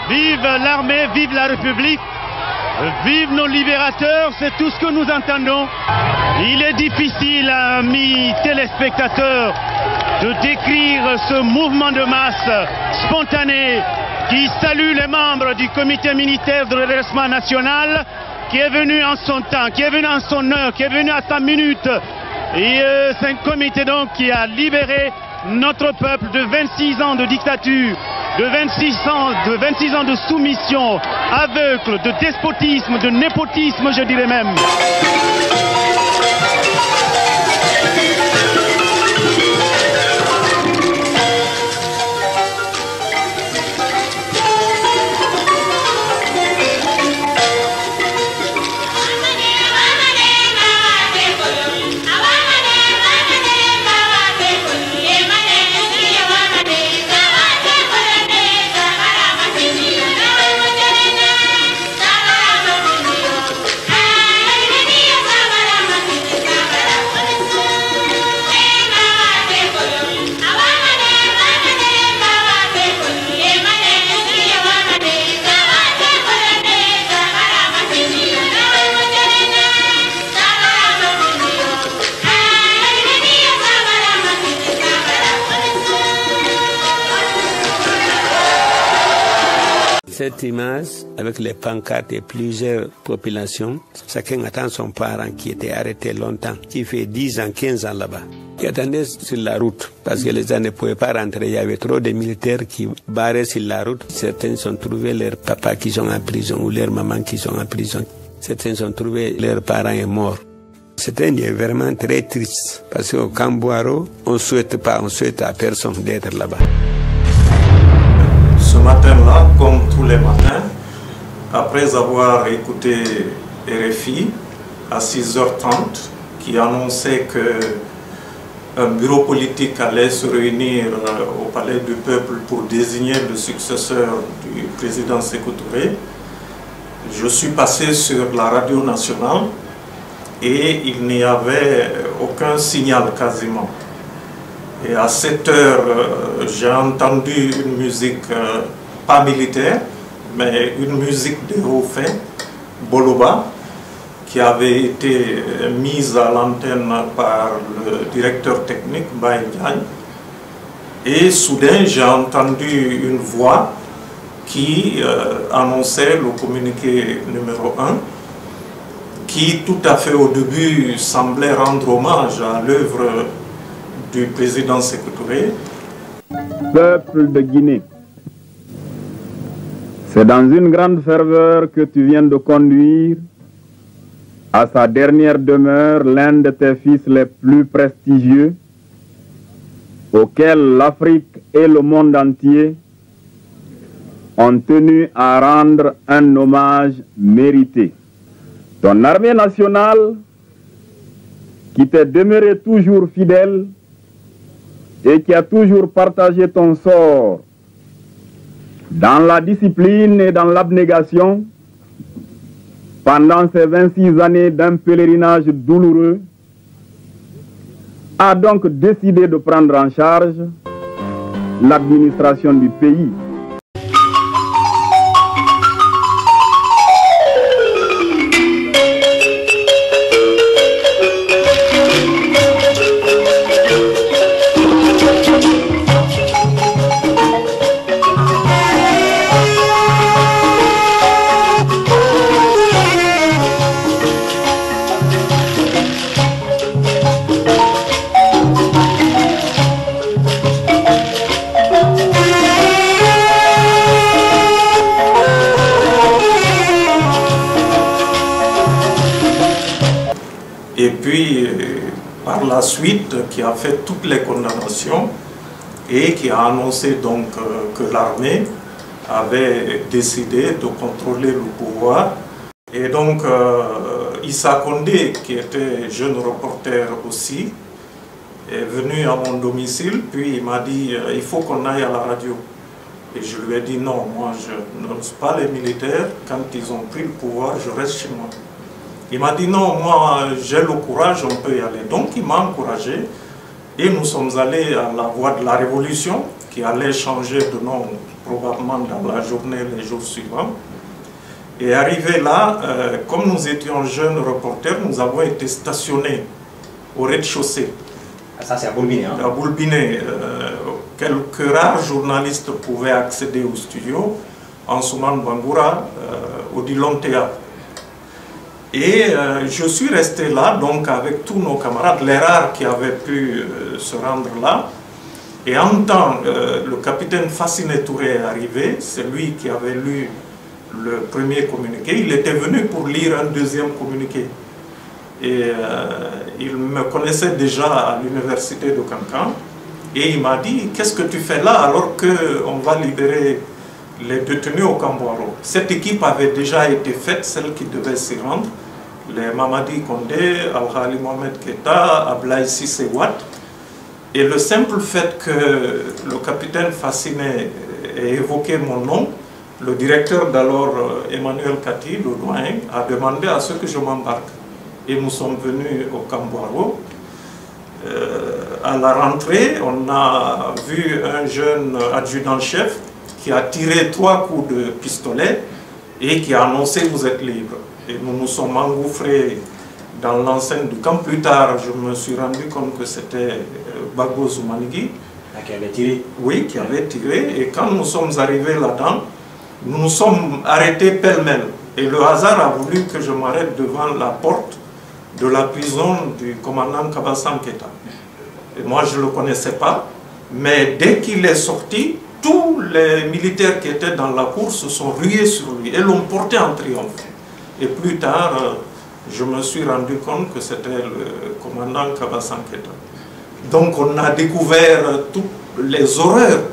Vive l'armée, vive la République, vive nos libérateurs, c'est tout ce que nous entendons. Il est difficile, amis téléspectateurs, de décrire ce mouvement de masse spontané qui salue les membres du comité militaire de redressement national, qui est venu en son temps, qui est venu en son heure, qui est venu à sa minute. Et c'est un comité donc qui a libéré notre peuple de 26 ans de dictature, de 26 ans de soumission aveugle, de despotisme, de népotisme, je dirais même. Cette image, avec les pancartes et plusieurs populations, chacun attend son parent qui était arrêté longtemps, qui fait 10 ans, 15 ans là-bas, qui attendait sur la route, parce que les gens ne pouvaient pas rentrer. Il y avait trop de militaires qui barraient sur la route. Certains sont trouvés leurs papas qui sont en prison ou leurs mamans qui sont en prison. Certains sont trouvés leurs parents morts. C'était un lieu vraiment très triste, parce qu'au Camboiro, on ne souhaite à personne d'être là-bas. Ce matin-là, comme tous les matins, après avoir écouté RFI à 6h30, qui annonçait qu'un bureau politique allait se réunir au Palais du Peuple pour désigner le successeur du président Sékou Touré, je suis passé sur la radio nationale et il n'y avait aucun signal quasiment. Et à 7 heures, j'ai entendu une musique pas militaire, mais une musique de haut fin, Boloba, qui avait été mise à l'antenne par le directeur technique, Baye Diagne. Et soudain, j'ai entendu une voix qui annonçait le communiqué numéro 1, qui tout à fait au début semblait rendre hommage à l'œuvre du président Sékou Touré. Peuple de Guinée, c'est dans une grande ferveur que tu viens de conduire à sa dernière demeure l'un de tes fils les plus prestigieux, auquel l'Afrique et le monde entier ont tenu à rendre un hommage mérité. Ton armée nationale, qui t'est demeurée toujours fidèle, et qui a toujours partagé ton sort dans la discipline et dans l'abnégation pendant ces 26 années d'un pèlerinage douloureux, a donc décidé de prendre en charge l'administration du pays. Et puis, par la suite, qui a fait toutes les condamnations et qui a annoncé donc que l'armée avait décidé de contrôler le pouvoir. Et donc, Issa Condé, qui était jeune reporter aussi, est venu à mon domicile, puis il m'a dit « il faut qu'on aille à la radio ». Et je lui ai dit « non, moi je n'ose pas les militaires, quand ils ont pris le pouvoir, je reste chez moi ». Il m'a dit non, moi j'ai le courage, on peut y aller. Donc il m'a encouragé et nous sommes allés à la voie de la révolution. qui allait changer de nom probablement dans la journée, les jours suivants. Et arrivé là, comme nous étions jeunes reporters, nous avons été stationnés au rez-de-chaussée. Ça, c'est à Boulbiné. Hein? À Boulbiné. Quelques rares journalistes pouvaient accéder au studio, Ansoumane Bangoura, Odilon Théâtre. Et je suis resté là, donc avec tous nos camarades, les rares qui avaient pu se rendre là. Et en même temps, le capitaine Fasciné Touré est arrivé, c'est lui qui avait lu le premier communiqué. Il était venu pour lire un deuxième communiqué. Et il me connaissait déjà à l'université de Cancan. Et il m'a dit, qu'est-ce que tu fais là alors qu'on va libérer les détenus au Camboiro? Cette équipe avait déjà été faite, celle qui devait s'y rendre. Les Mamadi Kondé, Al-Khali Mohamed Keta, Ablaï Sissé Watt. Et le simple fait que le capitaine Fasciné ait évoqué mon nom, le directeur d'alors, Emmanuel Kati, le doyen, a demandé à ce que je m'embarque. Et nous sommes venus au Camboiro. À la rentrée, on a vu un jeune adjudant-chef qui a tiré 3 coups de pistolet et qui a annoncé « vous êtes libre ». Et nous nous sommes engouffrés dans l'enceinte du camp. Plus tard, je me suis rendu compte que c'était Bagbo Zoumanigui. Qui avait tiré. Oui, qui avait tiré. Et quand nous sommes arrivés là-dedans, nous nous sommes arrêtés pêle-mêle. Et le hasard a voulu que je m'arrête devant la porte de la prison du commandant Kabassan Keta. Et moi, je ne le connaissais pas. Mais dès qu'il est sorti, tous les militaires qui étaient dans la cour se sont rués sur lui et l'ont porté en triomphe. Et plus tard, je me suis rendu compte que c'était le commandant Kabassan Keta. Donc on a découvert toutes les horreurs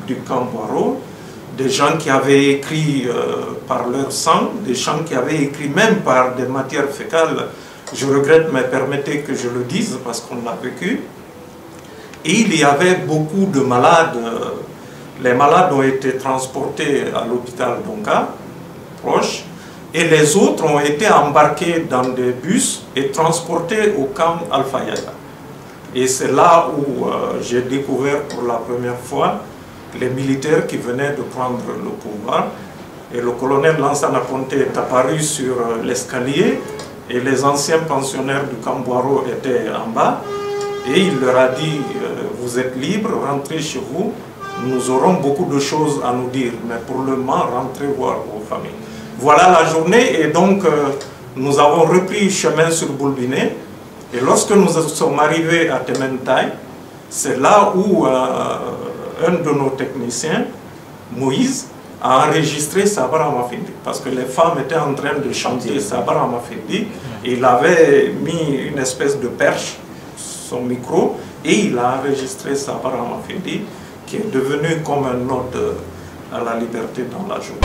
du Camboiro, des gens qui avaient écrit par leur sang, des gens qui avaient écrit même par des matières fécales. Je regrette, mais permettez que je le dise parce qu'on l'a vécu. Et il y avait beaucoup de malades. Les malades ont été transportés à l'hôpital d'Onga, proche, et les autres ont été embarqués dans des bus et transportés au camp Al-Fayada. Et c'est là où j'ai découvert pour la première fois les militaires qui venaient de prendre le pouvoir. Et le colonel Lansana Conté est apparu sur l'escalier et les anciens pensionnaires du Camboiro étaient en bas. Et il leur a dit, vous êtes libres, rentrez chez vous, nous aurons beaucoup de choses à nous dire, mais pour le moment, rentrez voir vos familles. Voilà la journée, et donc nous avons repris chemin sur Boulbiné. Et lorsque nous sommes arrivés à Tementai, c'est là où un de nos techniciens, Moïse, a enregistré Sabara Mafindi. Parce que les femmes étaient en train de chanter Sabara Mafindi. Et il avait mis une espèce de perche, son micro, et il a enregistré Sabara Mafindi, qui est devenu comme un ode à la liberté dans la journée.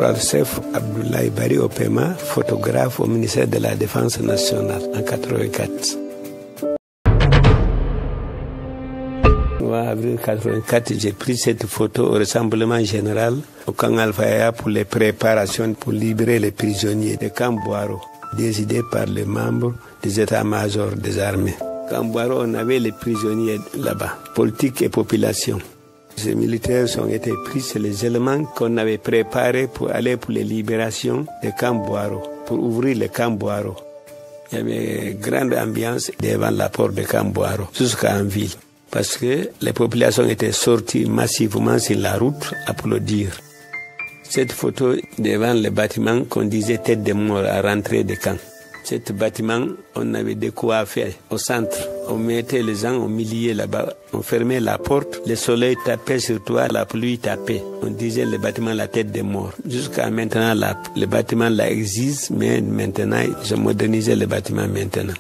général chef Abdoulaye Bari Opema, photographe au ministère de la Défense nationale en 1984. En avril 1984, j'ai pris cette photo au rassemblement général au camp Alpha Yaya pour les préparations pour libérer les prisonniers de camp Boiro, décidé par les membres des états-majors des armées. Camp Boiro, on avait les prisonniers là-bas, politique et population. Ces militaires ont été pris, c'est les éléments qu'on avait préparés pour aller pour les libérations de camp Boiro, pour ouvrir le camp Boiro. Il y avait une grande ambiance devant la porte de camp Boiro, jusqu'à en ville. Parce que les populations étaient sorties massivement sur la route à applaudir. Cette photo devant le bâtiment qu'on disait tête de mort à rentrer de camp. Cet bâtiment, on avait de quoi faire au centre. On mettait les gens au milieu là-bas, on fermait la porte, le soleil tapait sur toi, la pluie tapait. On disait le bâtiment la tête de mort. Jusqu'à maintenant, le bâtiment là existe, mais maintenant, ils ont modernisé le bâtiment maintenant.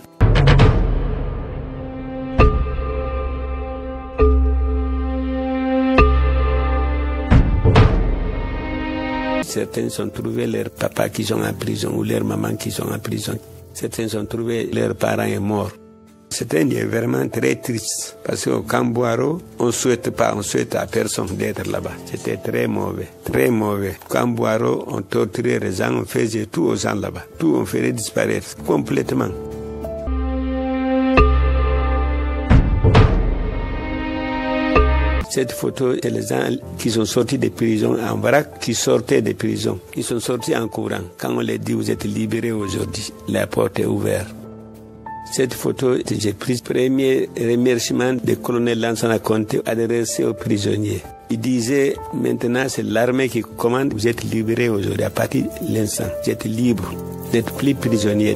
Certains ont trouvé leurs papas qui sont en prison ou leurs mamans qui sont en prison. Certains ont trouvé leurs parents morts. C'était vraiment très triste parce qu'au camp Boiro, on souhaite à personne d'être là-bas. C'était très mauvais, très mauvais. Au camp Boiro, on torturait les gens, on faisait tout aux gens là-bas. Tout, on ferait disparaître complètement. Cette photo, c'est les gens qui sont sortis de prison en vrac, qui sortaient de prison. Ils sont sortis en courant. Quand on leur dit, vous êtes libérés aujourd'hui, la porte est ouverte. Cette photo, j'ai pris le premier remerciement du colonel Lansana Conté adressé aux prisonniers. Il disait, maintenant c'est l'armée qui commande, vous êtes libérés aujourd'hui. À partir de l'instant, vous êtes libres, vous n'êtes plus prisonniers.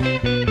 Thank you.